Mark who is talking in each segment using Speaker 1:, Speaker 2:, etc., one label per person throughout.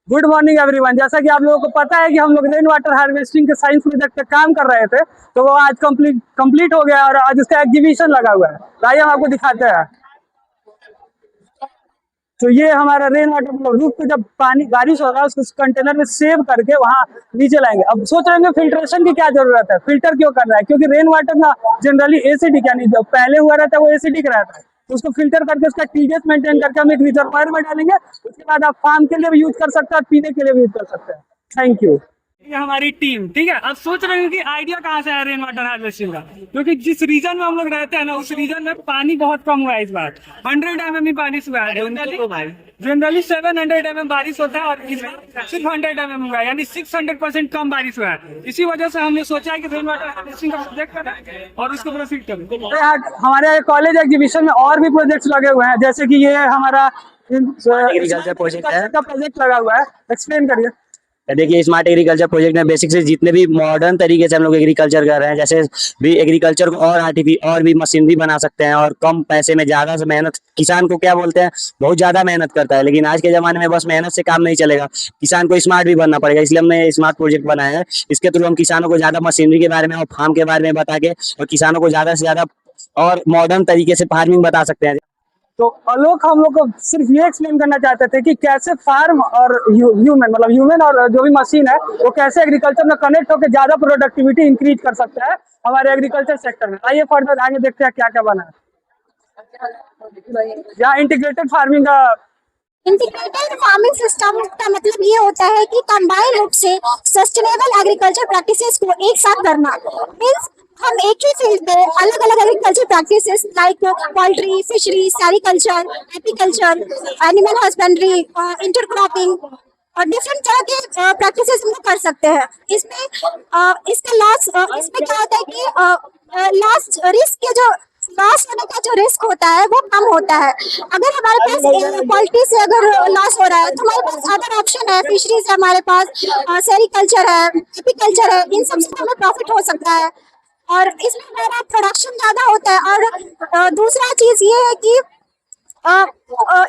Speaker 1: Good morning everyone. जैसा कि आप लोगों को पता है कि हम लोग रेन वाटर हार्वेस्टिंग के साइंस प्रोजेक्ट पे काम कर रहे थे, तो वो आज कंप्लीट हो गया और आज उसका एग्जीबिशन लगा हुआ है। तो आइए हम आपको दिखाते हैं। तो ये हमारा रेन वाटर मतलब रूफ पे जब पानी बारिश होगा उसको कंटेनर में सेव करके वहाँ नीचे लाएंगे। अब सोच रहे होंगे फिल्ट्रेशन की क्या जरूरत है, फिल्टर क्यों कर रहा है? क्योंकि रेन वाटर ना जनरली एसिडिक यानी जो पहले हुआ रहता है वो एसिडिक रहता है, तो उसको फिल्टर करके उसका टीडीएस मेंटेन करके हम एक रिजर्वायर में डालेंगे। उसके बाद आप फार्म के लिए भी यूज कर सकते हैं और पीने के लिए भी यूज कर सकते हैं। Thank you. ये हमारी टीम, ठीक है। अब सोच रहे हैं कि आइडिया कहाँ से है रेन वाटर हार्वेस्टिंग का, क्योंकि जिस रीजन में हम लोग रहते हैं ना उस रीजन में पानी बहुत कम हुआ है इस बार। 100 mm ही बारिश हुआ है। जनरली 700 mm बारिश होता है और इस बार सिर्फ 100 mm हुआ है, यानी 600% कम बारिश हुआ है। इसी वजह से हमने सोचा है कि रेन वाटर हार्वेस्टिंग का प्रोजेक्ट करें और उसको प्रोसीड करें। हमारे कॉलेज एग्जीबिशन में और भी प्रोजेक्ट्स लगे हुए हैं, जैसे कि ये हमारा
Speaker 2: एग्रीकल्चर प्रोजेक्ट है
Speaker 1: का प्रोजेक्ट लगा हुआ है। एक्सप्लेन करिए।
Speaker 2: देखिए, स्मार्ट एग्रीकल्चर प्रोजेक्ट में बेसिक से जितने भी मॉडर्न तरीके से हम लोग एग्रीकल्चर कर रहे हैं, जैसे भी एग्रीकल्चर को और भी मशीनरी बना सकते हैं और कम पैसे में ज्यादा से मेहनत। किसान को क्या बोलते हैं, बहुत ज्यादा मेहनत करता है, लेकिन आज के जमाने में बस मेहनत से काम नहीं चलेगा, किसान को स्मार्ट भी बनना पड़ेगा। इसलिए हमने स्मार्ट प्रोजेक्ट बनाया है। इसके थ्रू हम किसानों को ज्यादा मशीनरी के बारे में और फार्म के बारे में बता के और किसानों को ज्यादा से ज्यादा और मॉडर्न तरीके से फार्मिंग बता सकते हैं।
Speaker 1: तो आलोक हम लोग को सिर्फ ये एक्सप्लेन करना चाहते थे कि कैसे फार्म और ह्यूमन और जो भी मशीन है वो कैसे एग्रीकल्चर में कनेक्ट होकर ज्यादा प्रोडक्टिविटी इंक्रीज कर सकता है हमारे एग्रीकल्चर सेक्टर में। आइए फर्दर आगे देखते हैं क्या क्या बना है। यहाँ इंटीग्रेटेड फार्मिंग का
Speaker 3: इंटीग्रेटेड फार्मिंग सिस्टम का मतलब ये होता है कि कंबाइंड रूप से सस्टेनेबल एग्रीकल्चर प्रैक्टिसेस को एक साथ करना। मींस हम एक ही फील्ड पे अलग अलग agriculture practices like poultry, fishery, sericulture, apiculture, animal husbandry, intercropping और डिफरेंट तरह के प्रैक्टिसेस हम लोग कर सकते हैं। इसका लॉस इसमें क्या होता है कि लॉस रिस्क के जो लॉस होने का जो रिस्क होता है वो कम होता है। अगर हमारे पास पोल्ट्री से अगर लॉस हो रहा है तो हमारे पास अदर ऑप्शन है, फिशरीज है, हमारे पास सेरिकल्चर है, एपीकल्चर है, इन सब से हमें प्रॉफिट हो सकता है और इसमें हमारा प्रोडक्शन ज्यादा होता है। और दूसरा चीज ये है कि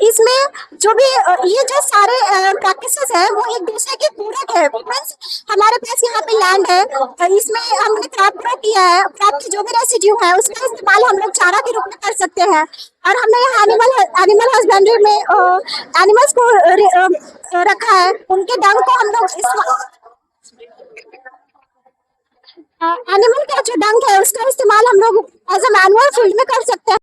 Speaker 3: इसमें जो भी ये जो सारे प्रैक्टिसेस है वो एक दूसरे के पूरक है। मींस हमारे पास यहाँ पे लैंड है, इसमें हमने क्रॉप ग्रो किया है, क्रॉप की जो भी रेसिड्यू है उसका इस्तेमाल हम लोग चारा के रूप में कर सकते हैं। और हमने यहाँ एनिमल हस्बेंड्री में एनिमल्स को रखा है, उनके डंग को हम लोग एनिमल का जो डंग है उसका इस्तेमाल हम लोग एज अ मैनुअल फील्ड में कर सकते हैं।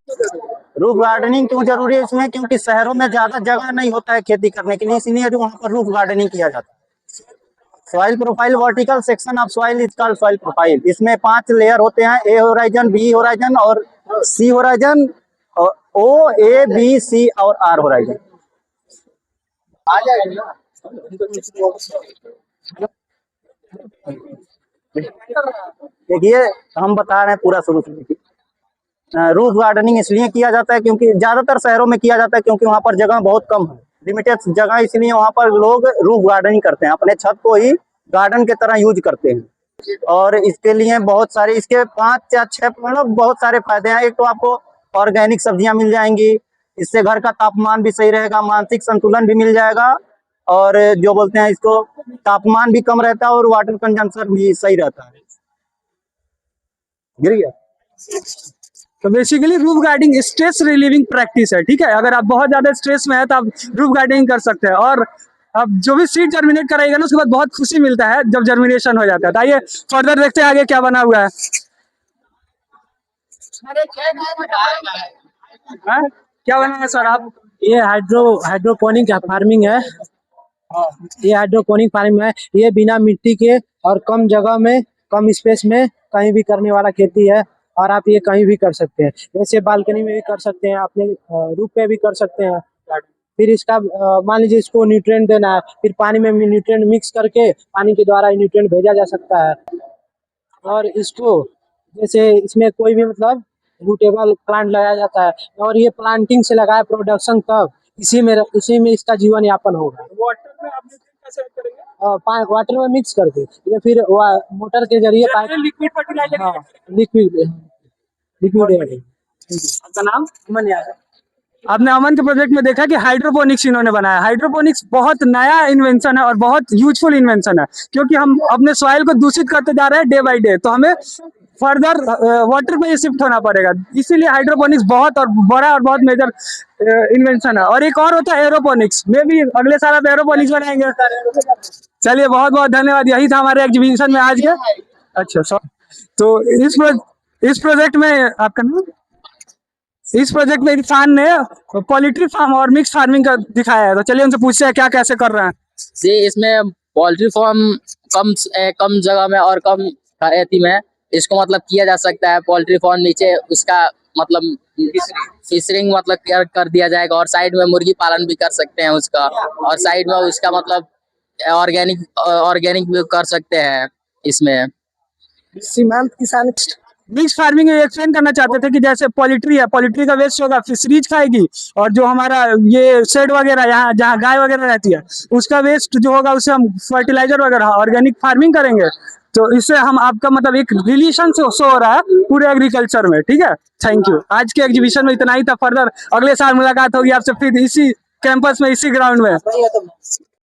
Speaker 4: रूफ गार्डनिंग क्यों जरूरी है इसमें? क्योंकि शहरों में ज्यादा जगह नहीं होता है खेती करने के लिए, इसलिए जो वहाँ पर रूफ गार्डनिंग किया जाता है। Soil profile, vertical section of soil is called soil profile. इसमें 5 लेयर होते हैं, ए होराइजन, बी होराइजन और सी होराइजन, ओ, ए, बी, सी और आर होराइजन। आ जाएगा। देखिए, हम बता रहे हैं पूरा शुरू से। देखिए, रूफ गार्डनिंग इसलिए किया जाता है क्योंकि ज्यादातर शहरों में किया जाता है क्योंकि वहाँ पर जगह बहुत कम है, लिमिटेड जगह, इसलिए वहाँ पर लोग रूफ गार्डनिंग करते हैं, अपने छत को ही गार्डन के तरह यूज करते हैं। और इसके लिए बहुत सारे, इसके 5 या 6 मतलब बहुत सारे फायदे हैं। एक तो आपको ऑर्गेनिक सब्जियां मिल जाएंगी, इससे घर का तापमान भी सही रहेगा, मानसिक संतुलन भी मिल जाएगा और जो बोलते हैं इसको तापमान भी कम रहता है और वाटर कंजम्पशन भी सही रहता है। गिर गया।
Speaker 1: तो basically roof gardening stress relieving practice है, ठीक है। अगर आप बहुत ज्यादा स्ट्रेस में है तो आप रूफ गार्डनिंग कर सकते हैं और अब जो भी सीड जर्मिनेट करेगा ना उसके बाद बहुत खुशी मिलता है जब जर्मिनेशन हो जाता है। तो आइए फर्दर देखते हैं आगे क्या बना हुआ है। क्या बना है सर आप?
Speaker 5: ये हाइड्रोपोनिक फार्मिंग है। ये हाइड्रोपोनिक फार्मिंग है। ये बिना मिट्टी के और कम जगह में, कम स्पेस में कहीं भी करने वाला खेती है और आप ये कहीं भी कर सकते हैं। जैसे बालकनी में भी कर सकते हैं, अपने रूफ पे भी कर सकते हैं। फिर इसका मान लीजिए इसको न्यूट्रिएंट देना है, फिर पानी में न्यूट्रिएंट मिक्स करके पानी के द्वारा न्यूट्रिएंट भेजा जा सकता है। और इसको जैसे इसमें कोई भी मतलब रूटेबल प्लांट लगाया जाता है और ये प्लांटिंग से लगाया प्रोडक्शन तक इसी में इसका जीवन यापन होगा।
Speaker 1: वाटर में आप कैसे करेंगे?
Speaker 5: वाटर में मिक्स करके या फिर मोटर के जरिए
Speaker 1: लिक्विड फर्टिलाइजर।
Speaker 5: लिक्विड।
Speaker 1: आपका नाम?
Speaker 5: मनिया।
Speaker 1: आपने अमन के प्रोजेक्ट में देखा कि हाइड्रोपोनिक्स इन्होंने बनाया। हाइड्रोपोनिक्स बहुत नया इन्वेंशन है और बहुत यूजफुल इन्वेंशन है, क्योंकि हम अपने सॉइल को दूषित करते जा रहे हैं डे बाय डे, तो हमें फर्दर वाटर में शिफ्ट होना पड़ेगा। इसीलिए हाइड्रोपोनिक्स बहुत और बड़ा और बहुत मेजर इन्वेंशन है। और एक और होता है एरोपोनिक्स, में भी अगले साल आप एरोपोनिक्स बनाएंगे। चलिए बहुत बहुत धन्यवाद, यही था हमारे एग्जीबिशन में आज के। अच्छा तो इस प्रोजेक्ट में आपका नाम, इस प्रोजेक्ट में इरफान ने पोल्ट्री फार्म और मिक्स फार्मिंग का दिखाया है, तो चलिए उनसे पूछते हैं क्या कैसे कर रहे हैं।
Speaker 6: जी, इसमें पोल्ट्री फार्म कम जगह में और कम खर्च में इसको मतलब किया जा सकता है। पोल्ट्री फार्म नीचे उसका मतलब फिशरिंग मतलब कर दिया जाएगा, और साइड में मुर्गी पालन भी कर सकते हैं उसका, और साइड में उसका मतलब ऑर्गेनिक भी कर सकते हैं इसमें।
Speaker 5: सीमांत किसान
Speaker 1: मिक्स फार्मिंग में एक्सप्लेन करना चाहते थे कि जैसे पोल्ट्री है, पोल्ट्री का वेस्ट होगा फिशरीज खाएगी, और जो हमारा ये शेड वगैरह यहाँ जहाँ गाय वगैरह रहती है उसका वेस्ट जो होगा उससे हम फर्टिलाइजर वगैरह ऑर्गेनिक फार्मिंग करेंगे। तो इससे हम आपका मतलब एक रिलेशन से शो हो रहा है पूरे एग्रीकल्चर में। ठीक है, थैंक यू। आज के एग्जीबिशन में इतना ही था, फर्दर अगले साल मुलाकात होगी आपसे फिर इसी कैंपस में, इसी ग्राउंड में।